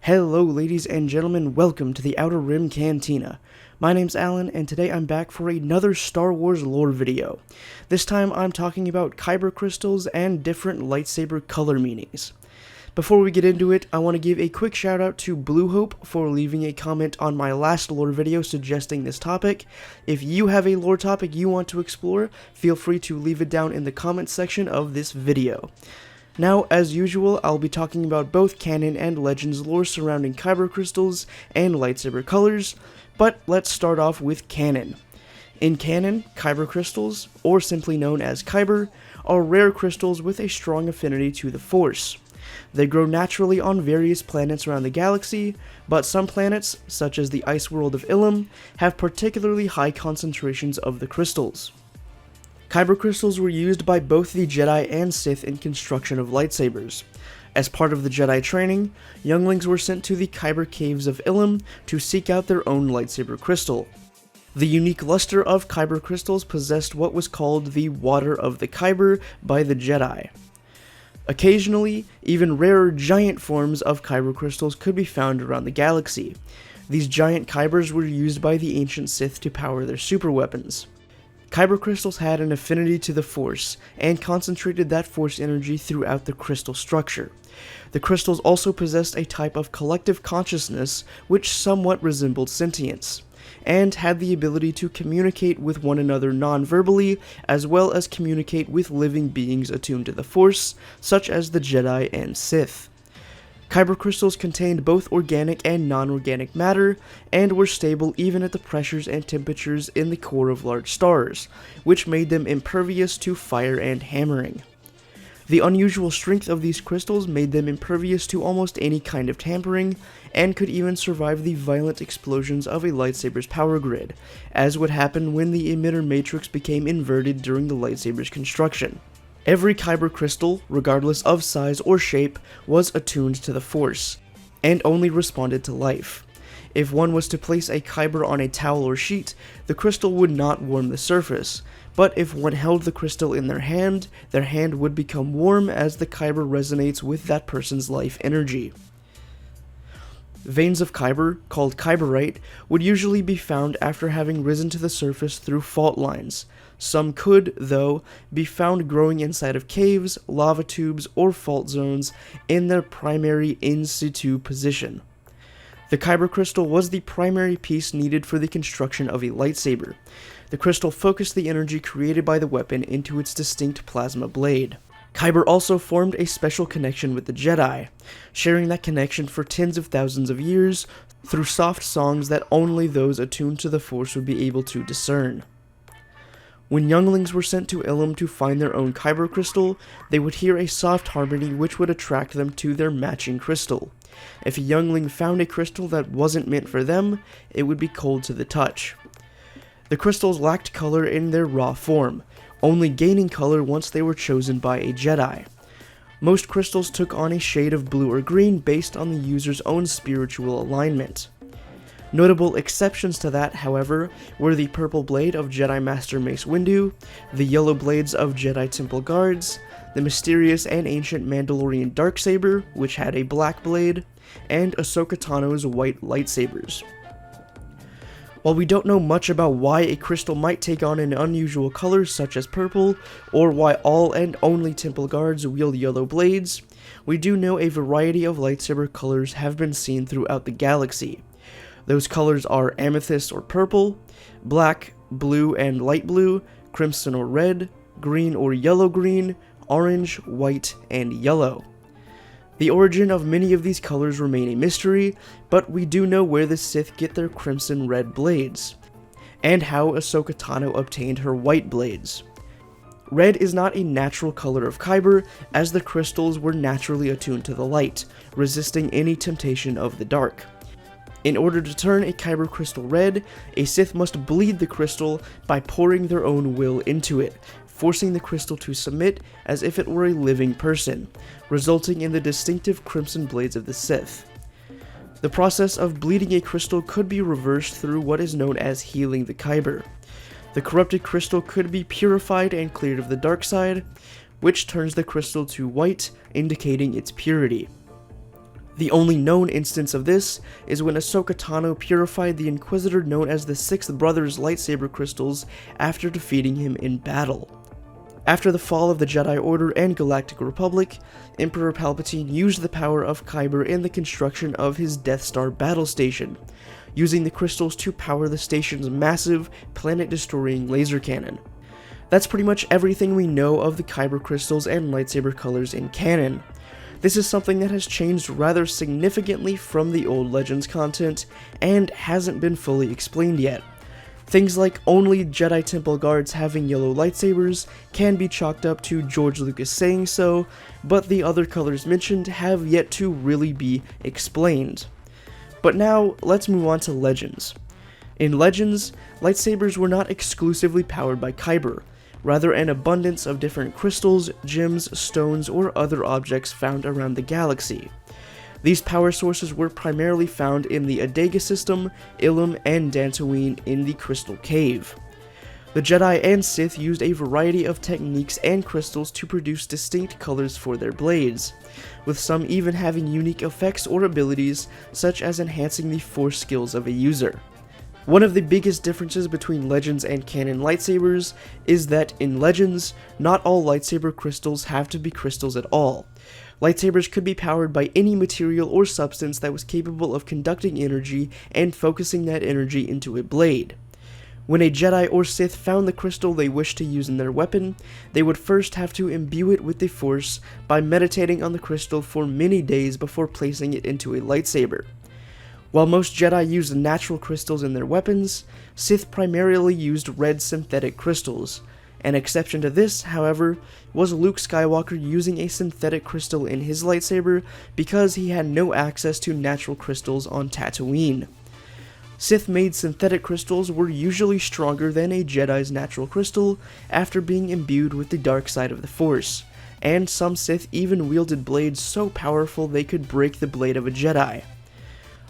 Hello ladies and gentlemen, welcome to the Outer Rim Cantina. My name's Alan, and today I'm back for another Star Wars lore video. This time I'm talking about Kyber Crystals and different lightsaber color meanings. Before we get into it, I want to give a quick shout out to Blue Hope for leaving a comment on my last lore video suggesting this topic. If you have a lore topic you want to explore, feel free to leave it down in the comment section of this video. Now, as usual, I'll be talking about both canon and legends lore surrounding Kyber Crystals and Lightsaber Colors, but let's start off with canon. In canon, Kyber Crystals, or simply known as Kyber, are rare crystals with a strong affinity to the Force. They grow naturally on various planets around the galaxy, but some planets, such as the ice world of Ilum, have particularly high concentrations of the crystals. Kyber crystals were used by both the Jedi and Sith in construction of lightsabers. As part of the Jedi training, younglings were sent to the Kyber caves of Ilum to seek out their own lightsaber crystal. The unique luster of Kyber crystals possessed what was called the Water of the Kyber by the Jedi. Occasionally, even rarer giant forms of Kyber crystals could be found around the galaxy. These giant Kybers were used by the ancient Sith to power their superweapons. Kyber crystals had an affinity to the Force, and concentrated that Force energy throughout the crystal structure. The crystals also possessed a type of collective consciousness which somewhat resembled sentience, and had the ability to communicate with one another non-verbally, as well as communicate with living beings attuned to the Force, such as the Jedi and Sith. Kyber crystals contained both organic and non-organic matter, and were stable even at the pressures and temperatures in the core of large stars, which made them impervious to fire and hammering. The unusual strength of these crystals made them impervious to almost any kind of tampering, and could even survive the violent explosions of a lightsaber's power grid, as would happen when the emitter matrix became inverted during the lightsaber's construction. Every Kyber crystal, regardless of size or shape, was attuned to the Force, and only responded to life. If one was to place a Kyber on a towel or sheet, the crystal would not warm the surface, but if one held the crystal in their hand would become warm as the Kyber resonates with that person's life energy. Veins of Kyber, called Kyberite, would usually be found after having risen to the surface through fault lines. Some could, though, be found growing inside of caves, lava tubes, or fault zones in their primary in situ position. The Kyber crystal was the primary piece needed for the construction of a lightsaber. The crystal focused the energy created by the weapon into its distinct plasma blade. Kyber also formed a special connection with the Jedi, sharing that connection for tens of thousands of years through soft songs that only those attuned to the Force would be able to discern. When younglings were sent to Ilum to find their own Kyber crystal, they would hear a soft harmony which would attract them to their matching crystal. If a youngling found a crystal that wasn't meant for them, it would be cold to the touch. The crystals lacked color in their raw form, only gaining color once they were chosen by a Jedi. Most crystals took on a shade of blue or green based on the user's own spiritual alignment. Notable exceptions to that, however, were the purple blade of Jedi Master Mace Windu, the yellow blades of Jedi Temple Guards, the mysterious and ancient Mandalorian Darksaber, which had a black blade, and Ahsoka Tano's white lightsabers. While we don't know much about why a crystal might take on an unusual color such as purple, or why all and only Temple Guards wield yellow blades, we do know a variety of lightsaber colors have been seen throughout the galaxy. Those colors are amethyst or purple, black, blue and light blue, crimson or red, green or yellow-green, orange, white, and yellow. The origin of many of these colors remain a mystery, but we do know where the Sith get their crimson red blades, and how Ahsoka Tano obtained her white blades. Red is not a natural color of Kyber, as the crystals were naturally attuned to the light, resisting any temptation of the dark. In order to turn a Kyber crystal red, a Sith must bleed the crystal by pouring their own will into it, forcing the crystal to submit as if it were a living person, resulting in the distinctive crimson blades of the Sith. The process of bleeding a crystal could be reversed through what is known as healing the Kyber. The corrupted crystal could be purified and cleared of the dark side, which turns the crystal to white, indicating its purity. The only known instance of this is when Ahsoka Tano purified the Inquisitor known as the Sixth Brother's lightsaber crystals after defeating him in battle. After the fall of the Jedi Order and Galactic Republic, Emperor Palpatine used the power of Kyber in the construction of his Death Star battle station, using the crystals to power the station's massive, planet-destroying laser cannon. That's pretty much everything we know of the Kyber Crystals and Lightsaber Colors in canon. This is something that has changed rather significantly from the old Legends content, and hasn't been fully explained yet. Things like only Jedi Temple guards having yellow lightsabers can be chalked up to George Lucas saying so, but the other colors mentioned have yet to really be explained. But now, let's move on to Legends. In Legends, lightsabers were not exclusively powered by Kyber, rather an abundance of different crystals, gems, stones, or other objects found around the galaxy. These power sources were primarily found in the Adega system, Ilum, and Dantooine in the Crystal Cave. The Jedi and Sith used a variety of techniques and crystals to produce distinct colors for their blades, with some even having unique effects or abilities, such as enhancing the force skills of a user. One of the biggest differences between Legends and canon lightsabers is that in Legends, not all lightsaber crystals have to be crystals at all. Lightsabers could be powered by any material or substance that was capable of conducting energy and focusing that energy into a blade. When a Jedi or Sith found the crystal they wished to use in their weapon, they would first have to imbue it with the Force by meditating on the crystal for many days before placing it into a lightsaber. While most Jedi used natural crystals in their weapons, Sith primarily used red synthetic crystals. An exception to this, however, was Luke Skywalker using a synthetic crystal in his lightsaber because he had no access to natural crystals on Tatooine. Sith-made synthetic crystals were usually stronger than a Jedi's natural crystal after being imbued with the dark side of the Force, and some Sith even wielded blades so powerful they could break the blade of a Jedi.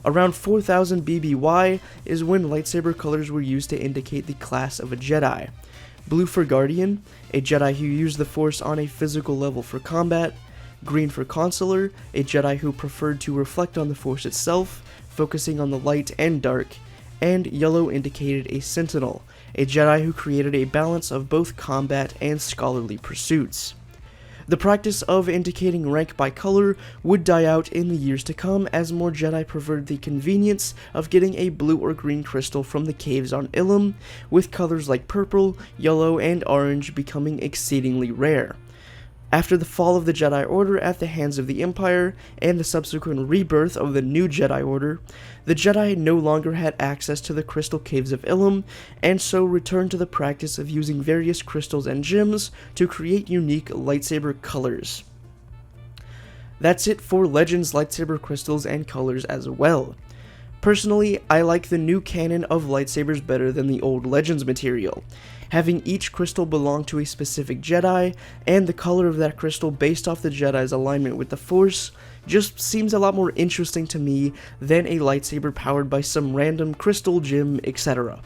Around 4000 BBY is when lightsaber colors were used to indicate the class of a Jedi. Blue for Guardian, a Jedi who used the Force on a physical level for combat; green for Consular, a Jedi who preferred to reflect on the Force itself, focusing on the light and dark; and yellow indicated a Sentinel, a Jedi who created a balance of both combat and scholarly pursuits. The practice of indicating rank by color would die out in the years to come as more Jedi preferred the convenience of getting a blue or green crystal from the caves on Ilum, with colors like purple, yellow, and orange becoming exceedingly rare. After the fall of the Jedi Order at the hands of the Empire, and the subsequent rebirth of the new Jedi Order, the Jedi no longer had access to the crystal caves of Ilum, and so returned to the practice of using various crystals and gems to create unique lightsaber colors. That's it for Legends lightsaber crystals and colors as well. Personally, I like the new canon of lightsabers better than the old Legends material. Having each crystal belong to a specific Jedi, and the color of that crystal based off the Jedi's alignment with the Force, just seems a lot more interesting to me than a lightsaber powered by some random crystal, gem, etc.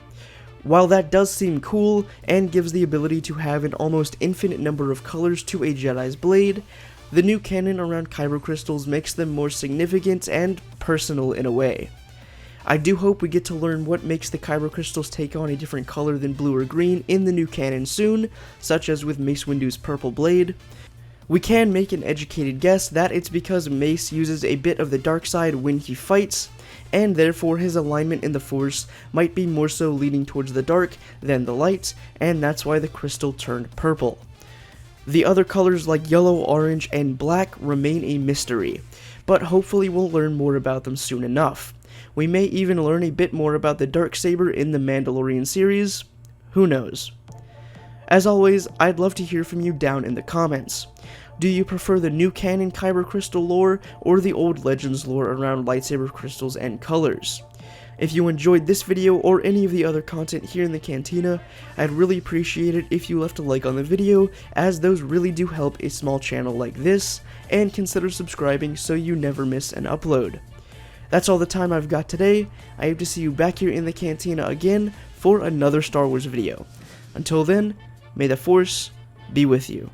While that does seem cool, and gives the ability to have an almost infinite number of colors to a Jedi's blade, the new canon around Kyber Crystals makes them more significant and personal in a way. I do hope we get to learn what makes the Kyber Crystals take on a different color than blue or green in the new canon soon, such as with Mace Windu's purple blade. We can make an educated guess that it's because Mace uses a bit of the dark side when he fights, and therefore his alignment in the Force might be more so leaning towards the dark than the light, and that's why the crystal turned purple. The other colors like yellow, orange, and black remain a mystery, but hopefully we'll learn more about them soon enough. We may even learn a bit more about the Darksaber in the Mandalorian series. Who knows? As always, I'd love to hear from you down in the comments. Do you prefer the new canon Kyber Crystal lore, or the old Legends lore around lightsaber crystals and colors? If you enjoyed this video or any of the other content here in the Cantina, I'd really appreciate it if you left a like on the video, as those really do help a small channel like this, and consider subscribing so you never miss an upload. That's all the time I've got today. I hope to see you back here in the Cantina again for another Star Wars video. Until then, may the Force be with you.